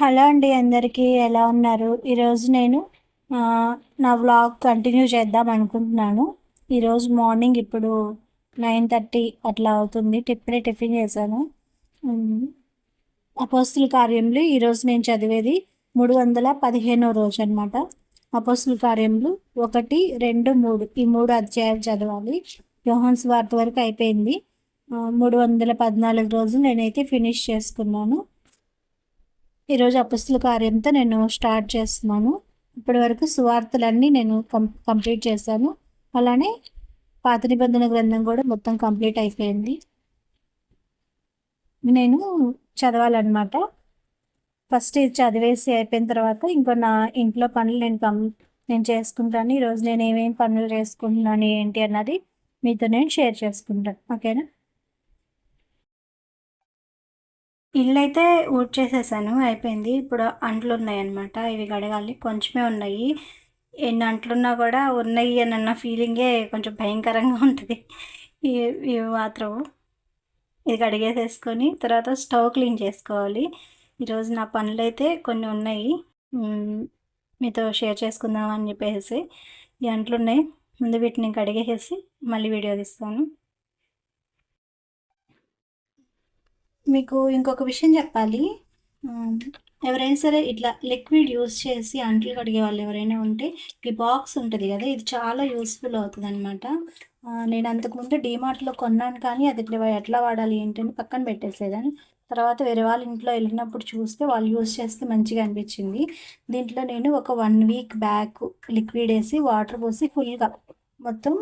Hello అండి, అందరికీ ఎలా ఉన్నారు? ఈరోజు నేను నా వ్లాగ్ కంటిన్యూ చేద్దాం అనుకుంటున్నాను. ఈరోజు మార్నింగ్ ఇప్పుడు 9:30 అట్లా అవుతుంది. ఇప్పుడే టిఫిన్ చేశాను. అపోస్తుల కార్యములు ఈరోజు నేను చదివేది 315వ రోజు అనమాట. అపోస్తుల కార్యములు 1, 2, 3 ఈ 3 అధ్యాయాలు చదవాలి. యోహాను సువార్త వరకు అయిపోయింది. 314 రోజులు నేనైతే ఫినిష్ చేసుకున్నాను. ఈరోజు అపస్తుల కార్యంతో నేను స్టార్ట్ చేస్తున్నాను. ఇప్పటి వరకు సువార్తలన్నీ నేను కంప్లీట్ చేశాను. అలానే పాత నిబంధన గ్రంథం కూడా మొత్తం కంప్లీట్ అయిపోయింది. నేను చదవాలన్నమాట. ఫస్ట్ ఇది చదివేసి అయిపోయిన తర్వాత ఇంకో నా ఇంట్లో పనులు నేను చేసుకుంటాను. ఈరోజు నేను ఏమేమి పనులు చేసుకుంటున్నాను ఏంటి అన్నది మీతో నేను షేర్ చేసుకుంటాను. ఓకేనా? ఇల్లు అయితే ఊడ్చేసేసాను, అయిపోయింది. ఇప్పుడు అంట్లు ఉన్నాయన్నమాట, ఇవి కడగాలి. కొంచెమే ఉన్నాయి. ఎన్ని అంట్లున్నా కూడా ఉన్నాయి అని అన్న ఫీలింగే కొంచెం భయంకరంగా ఉంటుంది. ఇవి మాత్రం ఇది కడిగేసేసుకొని తర్వాత స్టవ్ క్లీన్ చేసుకోవాలి. ఈరోజు నా పనులు అయితే కొన్ని ఉన్నాయి, మీతో షేర్ చేసుకుందామని చెప్పేసి ఈ అంట్లు ఉన్నాయి. ముందు వీటిని కడిగేసేసి మళ్ళీ వీడియో తీస్తాను. మీకు ఇంకొక విషయం చెప్పాలి. ఎవరైనా సరే ఇట్లా లిక్విడ్ యూస్ చేసి అంట్లు కడిగే వాళ్ళు ఎవరైనా ఉంటే ఈ బాక్స్ ఉంటుంది కదా, ఇది చాలా యూస్ఫుల్ అవుతుంది అనమాట. నేను అంతకుముందు డీమార్ట్లో కొన్నాను, కానీ అది ఎట్లా వాడాలి ఏంటని పక్కన పెట్టేసేదాన్ని. తర్వాత వేరే వాళ్ళ ఇంట్లో వెళ్ళినప్పుడు చూస్తే వాళ్ళు యూస్ చేస్తే మంచిగా అనిపించింది. దీంట్లో నేను ఒక 1 వీక్ బ్యాక్ లిక్విడ్ వేసి వాటర్ పోసి ఫుల్గా మొత్తం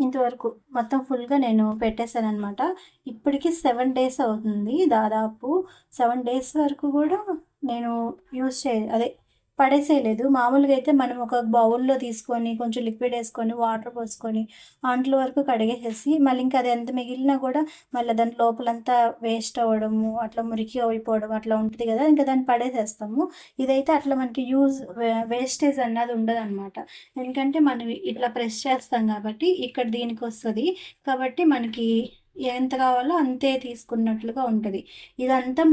ఇంతవరకు మొత్తం ఫుల్గా నేను పెట్టేశాను అనమాట. ఇప్పటికి 7 డేస్ అవుతుంది. దాదాపు 7 డేస్ వరకు కూడా నేను అదే పడేసేయలేదు. మామూలుగా అయితే మనం ఒక బౌల్లో తీసుకొని కొంచెం లిక్విడ్ వేసుకొని వాటర్ పోసుకొని అంట్ల వరకు కడిగేసేసి మళ్ళీ ఇంకా అది ఎంత మిగిలినా కూడా మళ్ళీ దాని లోపలంతా వేస్ట్ అవ్వడము, అట్లా మురికి అయిపోవడం అట్లా ఉంటుంది కదా, ఇంకా దాన్ని పడేసేస్తాము. ఇదైతే అట్లా మనకి వేస్టేజ్ అన్నది ఉండదు అనమాట. ఎందుకంటే మనం ఇట్లా ప్రెస్ చేస్తాం కాబట్టి ఇక్కడ దీనికి వస్తుంది, కాబట్టి మనకి ఎంత కావాలో అంతే తీసుకున్నట్లుగా ఉంటుంది. ఇదంతా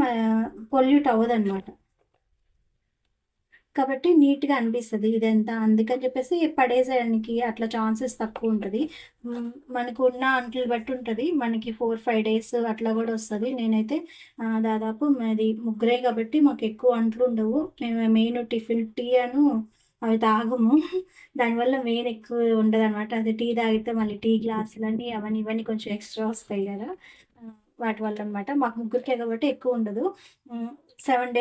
పొల్యూట్ అవ్వదు అనమాట, కాబట్టి నీట్గా అనిపిస్తుంది ఇదంతా. అందుకని చెప్పేసి పడేసేయడానికి అట్లా ఛాన్సెస్ తక్కువ ఉంటుంది. మనకు ఉన్న అంట్లు బట్టి ఉంటుంది. మనకి 4-5 డేస్ అట్లా కూడా వస్తుంది. నేనైతే దాదాపు మాది ముగ్గురే కాబట్టి మాకు ఎక్కువ అంట్లు ఉండవు. మేము మెయిన్ టిఫిన్ టీ అవి తాగము. దానివల్ల మెయిన్ ఎక్కువ ఉండదు అనమాట. అది టీ తాగితే మళ్ళీ టీ గ్లాసులన్నీ అవన్నీ ఇవన్నీ కొంచెం ఎక్స్ట్రా వస్తాయి కదా, వాటి వల్ల అనమాట. మాకు ముగ్గురికే కాబట్టి ఎక్కువ ఉండదు. 7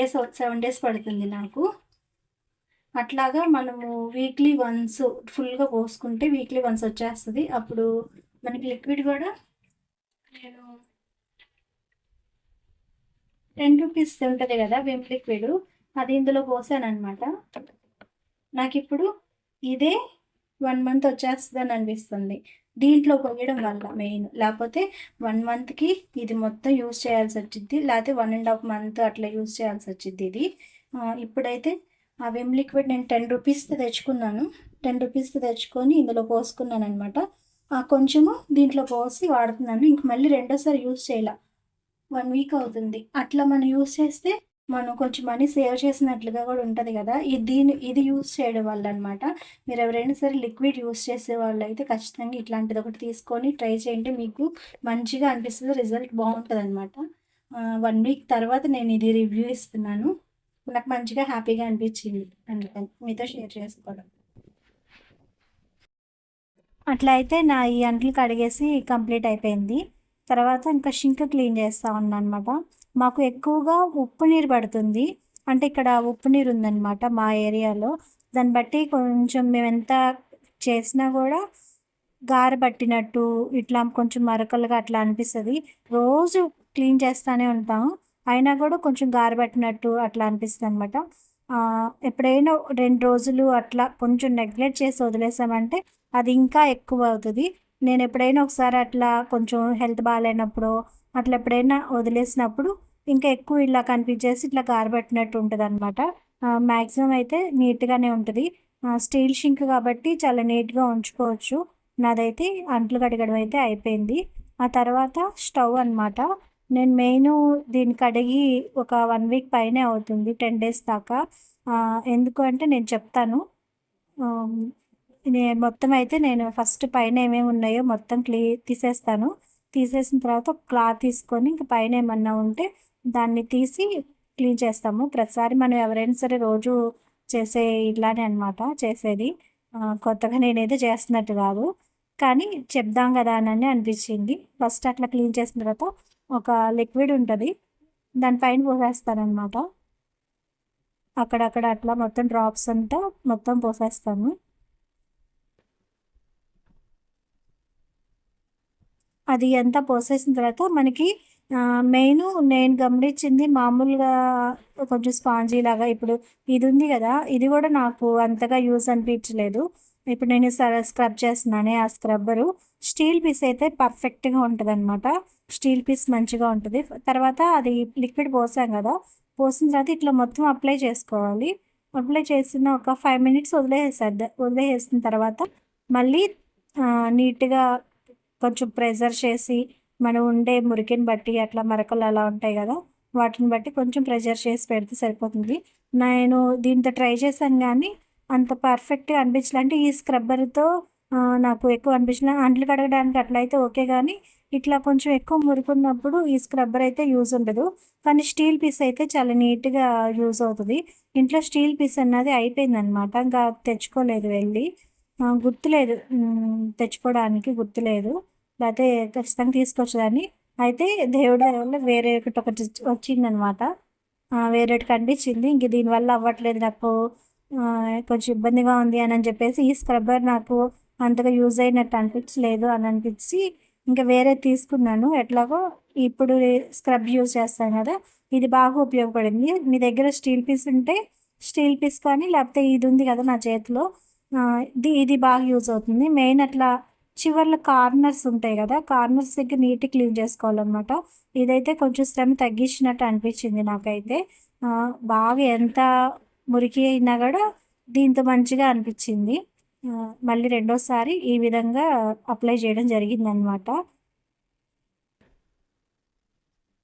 డేస్ పడుతుంది నాకు. అట్లాగా మనము వీక్లీ వన్స్ ఫుల్గా పోసుకుంటే వీక్లీ వన్స్ వచ్చేస్తుంది. అప్పుడు మనకి లిక్విడ్ కూడా నేను 10 రూపీస్ ఉంటుంది కదా విమ్ లిక్విడ్, అది ఇందులో పోసాను అనమాట. నాకు ఇప్పుడు ఇదే 1 మంత్ వచ్చేస్తుంది అని అనిపిస్తుంది దీంట్లో పోయడం వల్ల మెయిన్. లేకపోతే 1 మంత్కి ఇది మొత్తం యూజ్ చేయాల్సి వచ్చింది, లేకపోతే 1.5 మంత్ అట్లా యూజ్ చేయాల్సి వచ్చింది ఇది. ఇప్పుడైతే ఆ విమ్ లిక్విడ్ నేను 10 రూపీస్తో తెచ్చుకున్నాను. 10 రూపీస్తో తెచ్చుకొని ఇందులో పోసుకున్నాను అనమాట. కొంచెము దీంట్లో పోసి వాడుతున్నాను. ఇంక మళ్ళీ రెండోసారి యూజ్ చేయాల, 1 వీక్ అవుతుంది. అట్లా మనం యూజ్ చేస్తే మనం కొంచెం మనీ సేవ్ చేసినట్లుగా కూడా ఉంటుంది కదా. ఇది యూజ్ చేయడం వల్ల అనమాట. మీరు ఎవరైనా సరే లిక్విడ్ యూజ్ చేసే వాళ్ళు అయితే ఖచ్చితంగా ఇట్లాంటిది ఒకటి తీసుకొని ట్రై చేయండి, మీకు మంచిగా అనిపిస్తుంది, రిజల్ట్ బాగుంటుంది అనమాట. 1 వీక్ తర్వాత నేను ఇది రివ్యూ ఇస్తున్నాను. నాకు మంచిగా హ్యాపీగా అనిపించింది, అందుకని మీతో షేర్ చేసుకోవడం. అట్లా అయితే నా ఈ అంట్లు కడిగేసి కంప్లీట్ అయిపోయింది. తర్వాత ఇంకా షింక్ క్లీన్ చేస్తూ ఉన్నాను అనమాట. మాకు ఎక్కువగా ఉప్పు నీరు పడుతుంది, అంటే ఇక్కడ ఉప్పు నీరు ఉందన్నమాట మా ఏరియాలో. దాన్ని బట్టి కొంచెం మేము ఎంత చేసినా కూడా గార పట్టినట్టు ఇట్లా కొంచెం మరకలుగా అట్లా అనిపిస్తుంది. రోజు క్లీన్ చేస్తూనే ఉంటాము, అయినా కూడా కొంచెం గార పట్టినట్టు అట్లా అనిపిస్తుంది అనమాట. ఎప్పుడైనా 2 రోజులు అట్లా కొంచెం నెగ్లెక్ట్ చేసి వదిలేసామంటే అది ఇంకా ఎక్కువ అవుతుంది. నేను ఎప్పుడైనా ఒకసారి అట్లా కొంచెం హెల్త్ బాగాలేనప్పుడు అట్లా ఎప్పుడైనా వదిలేసినప్పుడు ఇంకా ఎక్కువ ఇలా కనిపించేసి ఇట్లా గారబెట్టినట్టు ఉంటుంది అనమాట. మ్యాక్సిమం అయితే నీట్గానే ఉంటుంది. స్టీల్ షింక్ కాబట్టి చాలా నీట్గా ఉంచుకోవచ్చు. నాదైతే అంట్లు కడగడం అయితే అయిపోయింది. ఆ తర్వాత స్టవ్ అనమాట. నేను మెయిను దీన్ని కడిగి ఒక 1 వీక్ పైనే అవుతుంది. 10 డేస్ దాకా. ఎందుకు అంటే నేను చెప్తాను. ఆహ్, మొత్తం అయితే నేను ఫస్ట్ పైన ఏమేమి ఉన్నాయో మొత్తం తీసేస్తాను. తీసేసిన తర్వాత ఒక క్లాత్ తీసుకొని ఇంక పైన ఏమన్నా ఉంటే దాన్ని తీసి క్లీన్ చేస్తాము. ప్రతిసారి మనం ఎవరైనా సరే రోజు చేసే ఇలానే అనమాట చేసేది. కొత్తగా నేనేదో చేస్తున్నట్టు కాదు. కానీ చెప్దాం కదా అని అనిపించింది. ఫస్ట్ అట్లా క్లీన్ చేసిన తర్వాత ఒక లిక్విడ్ ఉంటది. దాని పైన పోసేస్తాననమాట. అక్కడక్కడ అట్లా మొత్తం డ్రాప్స్ అంతా మొత్తం పోసేస్తాను. అది అంతా పోసేసిన తర్వాత మనకి మెయిను నేను గమనించింది మామూలుగా కొంచెం స్పాంజీ లాగా ఇప్పుడు ఇది ఉంది కదా! ఇది కూడా నాకు అంతగా యూజ్ అనిపించలేదు. ఇప్పుడు నేను స్క్రబ్ చేస్తున్నానే ఆ స్క్రబ్బరు స్టీల్ పీస్ అయితే పర్ఫెక్ట్‌గా ఉంటదనమాట. స్టీల్ పీస్ మంచిగా ఉంటది. తర్వాత అది లిక్విడ్ పోసాం కదా! పోసిన తర్వాత ఇట్లా మొత్తం అప్లై చేసుకోవాలి. అప్లై చేసిన ఒక 5 మినిట్స్ వదిలేసేసిన తర్వాత మళ్ళీ నీట్‌గా కొంచెం ప్రెషర్ చేసి, మనం ఉండే మురికిని బట్టి అట్లా మరకలు అలా ఉంటాయి గదా! వాటిని బట్టి కొంచెం ప్రెషర్ చేసి పెడితే సరిపోతుంది. నేను దీంతో ట్రై చేశాను గానీ, అంత పర్ఫెక్ట్‌గా అనిపించలే. అంటే ఈ స్క్రబ్బర్‌తో నాకు ఎక్కువ అనిపించలే. అంట్లు కడగడానికి అట్లయితే ఓకే గానీ, ఇట్లా కొంచెం ఎక్కువ మురికున్నప్పుడు ఈ స్క్రబ్బర్ అయితే యూజ్ ఉండదు. కానీ స్టీల్ పీస్ అయితే చాలా నీట్‌గా యూజ్ అవుతది. ఇంట్లో స్టీల్ పీస్ అన్నది అయిపోయిందనమాట. ఇంకా తెచ్చుకోలేదు వెళ్ళి. గుర్తులేదు. తెచ్చుకోవడానికి గుర్తులేదు. లేతే ఖచ్చితంగా తీసుకొచ్చేదాన్ని. అయితే దేవుడి దయ వల్ల వేరే ఒకటి వచ్చిందనమాట. వేరేటి కనిపించింది. ఇంక దీనివల్ల అవ్వట్లేదు నాకు కొంచెం ఇబ్బందిగా ఉంది అని చెప్పేసి ఈ స్క్రబ్బర్ నాకు అంతగా యూజ్ అయినట్టు అనిపించలేదు అని అనిపించి ఇంక వేరేది తీసుకున్నాను. ఎట్లాగో ఇప్పుడు స్క్రబ్ యూజ్ చేస్తాను కదా! ఇది బాగా ఉపయోగపడింది. మీ దగ్గర స్టీల్ పీస్ ఉంటే స్టీల్ పీస్ కానీ లేకపోతే ఇది ఉంది కదా నా చేతిలో ఇది బాగా యూజ్ అవుతుంది. మెయిన్ అట్లా చివర్లో కార్నర్స్ ఉంటాయి కదా! కార్నర్స్ దగ్గర నీట్‌గా క్లీన్ చేసుకోవాలనమాట. ఇదైతే కొంచెం శ్రమ తగ్గించినట్టు అనిపించింది నాకైతే. బాగా ఎంత మురికి అయినా కూడా దీంతో మంచిగా అనిపించింది. మళ్ళీ రెండోసారి ఈ విధంగా అప్లై చేయడం జరిగిందనమాట.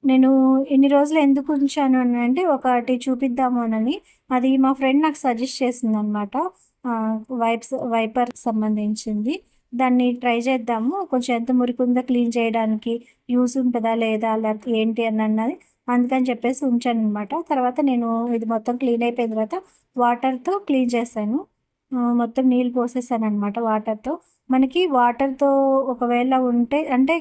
నేను ఇన్ని రోజులు ఎందుకు ఉంచాను అని అంటే ఒకటి చూపిద్దాము అనని. అది మా ఫ్రెండ్ నాకు సజెస్ట్ చేసిందనమాట. వైపర్‌కి సంబంధించింది. దాన్ని ట్రై చేద్దాము. కొంచెం ఎంత మురికుందో క్లీన్ చేయడానికి యూజ్ ఉంటదా? లేదా? లేకపోతే ఏంటి అని అన్నది. అందుకని చెప్పేసి ఉంచాననమాట. తర్వాత నేను ఇది మొత్తం క్లీన్ అయిపోయిన తర్వాత వాటర్‌తో క్లీన్ చేశాను. మొత్తం నీళ్ళు పోసేసాననమాట వాటర్‌తో. మనకి వాటర్‌తో ఒకవేళ ఉంటే అంటే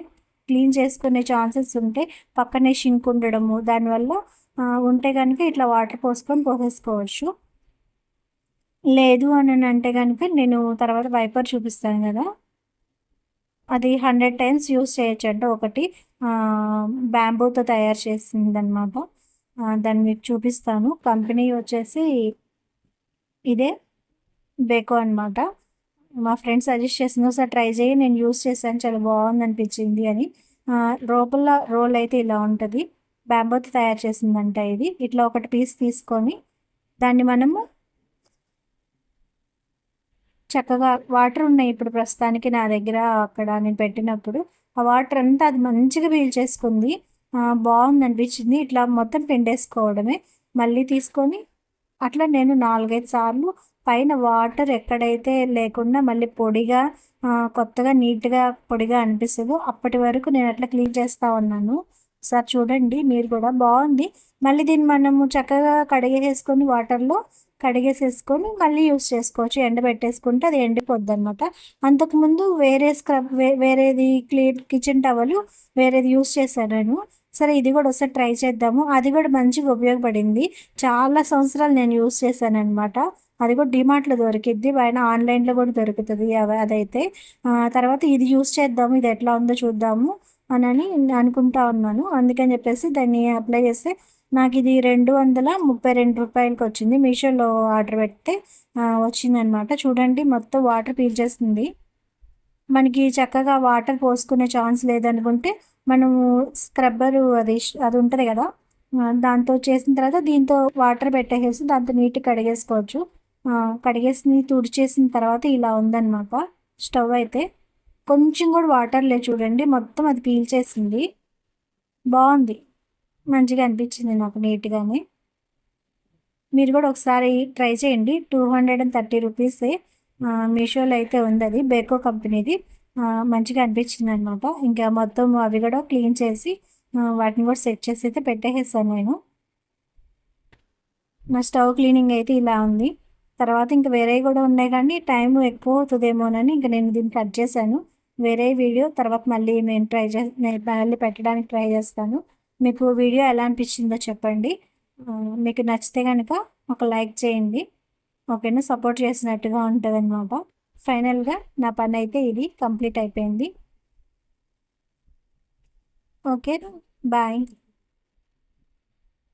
క్లీన్ చేసుకునే ఛాన్సెస్ ఉంటే పక్కనే షింక్ ఉండడము దానివల్ల ఉంటే గనుక ఇట్లా వాటర్ పోసేసుకోవచ్చు. లేదు అంటే గనుక నేను తర్వాత వైపర్ చూపిస్తాను గదా! అది 100 టైమ్స్ యూజ్ చేయొచ్చంట. ఒకటి బ్యాంబూతో తయారు చేసిందనమాట. దాన్ని మీకు చూపిస్తాను. కంపెనీ వచ్చేసి ఇదే బెకో అనమాట. మా ఫ్రెండ్ సజెస్ట్ చేసింది. ఒకసారి ట్రై చెయ్యి. నేను యూజ్ చేశాను. చాలా బావుందనిపించింది అని. లోపల రోల్ అయితే ఇలా ఉంటది. బ్యాంబూతో తయారు చేసిందంట ఇది. ఇట్లా ఒకటి పీస్ తీసుకొని దాన్ని మనము చక్కగా వాటర్ ఉన్నాయి ఇప్పుడు ప్రస్తుతానికి నా దగ్గర అక్కడ నేను పెట్టినప్పుడు. ఆ వాటర్ అంతా అది మంచిగా పీల్చేసుకుంది. బావుందనిపించింది. ఇట్లా మొత్తం పిండేసుకోవడమే. మళ్ళీ తీసుకొని అట్లా నేను 4, 5 సార్లు పైన వాటర్ ఎక్కడైతే లేకుండా మళ్ళీ పొడిగా కొత్తగా నీట్‌గా పొడిగా అనిపిస్తదో అప్పటి వరకు నేను అట్లా క్లీన్ చేస్తా ఉన్నాను. ఒకసారి చూడండి మీరు కూడా బావుంది. మళ్ళీ దీన్ని మనము చక్కగా కడిగేసేసుకొని వాటర్‌లో కడిగేసేసుకొని మళ్ళీ యూజ్ చేసుకోవచ్చు. ఎండబెట్టేసుకుంటే అది ఎండిపోద్దనమాట. అంతకుముందు వేరే స్క్రబ్ వేరేది కిచెన్ టవలు వేరేది యూజ్ చేశాను నేను. సరే ఇది కూడా ఒకసారి ట్రై చేద్దాము. అది కూడా మంచిగా ఉపయోగపడింది. చాలా సంవత్సరాలు నేను యూజ్ చేశాననమాట. అది కూడా డీమార్ట్‌లో దొరికిద్ది. పైన ఆన్‌లైన్‌లో కూడా దొరుకుతది అదైతే. తర్వాత ఇది యూజ్ చేద్దాము. ఇది ఎట్లా ఉందో చూద్దాము అనని అనుకుంటా ఉన్నాను. అందుకని చెప్పేసి దాన్ని అప్లై చేస్తే నాకిది రూ. 232కి వచ్చింది. మీషోలో ఆర్డర్ పెడితే వచ్చిందనమాట. చూడండి మొత్తం వాటర్ పీల్చేస్తుంది. మనకి చక్కగా వాటర్ పోసుకునే ఛాన్స్ లేదనుకుంటే మనము స్క్రబ్బరు అది ఉంటది గదా! దాంతో చేసిన తర్వాత దీంతో వాటర్ పెట్టేసేసి దాంతో నీట్‌గా కడిగేసుకోవచ్చు. కడిగేసి తుడిచేసిన తర్వాత ఇలా ఉందనమాట స్టవ్ అయితే. కొంచెం కూడా వాటర్ లేదు చూడండి. మొత్తం అది పీల్చేసింది. బాగుంది, మంచిగా అనిపించింది నాకు నీట్గానే. మీరు కూడా ఒకసారి ట్రై చేయండి. 230 రూపీసే. మీషోలో అయితే ఉంది, అది బేకో కంపెనీది. మంచిగా అనిపించింది అనమాట. ఇంకా మొత్తం అవి కూడా క్లీన్ చేసి వాటిని కూడా సెట్ చేసి అయితే పెట్టేసేసాను నేను. నా స్టవ్ క్లీనింగ్ అయితే ఇలా ఉంది. తర్వాత ఇంకా వేరేవి కూడా ఉన్నాయి కానీ టైం ఎక్కువ అవుతుందేమోనని ఇంకా నేను దీన్ని కట్ చేశాను. వేరే వీడియో తర్వాత మళ్ళీ నేను మళ్ళీ పెట్టడానికి ట్రై చేస్తాను. మీకు వీడియో ఎలా అనిపించిందో చెప్పండి. మీకు నచ్చితే కనుక ఒక లైక్ చేయండి. ఓకేనా, సపోర్ట్ చేసినట్టుగా ఉంటుంది అనమాట. ఫైనల్గా నా పని అయితే ఇది కంప్లీట్ అయిపోయింది. Okay, bye.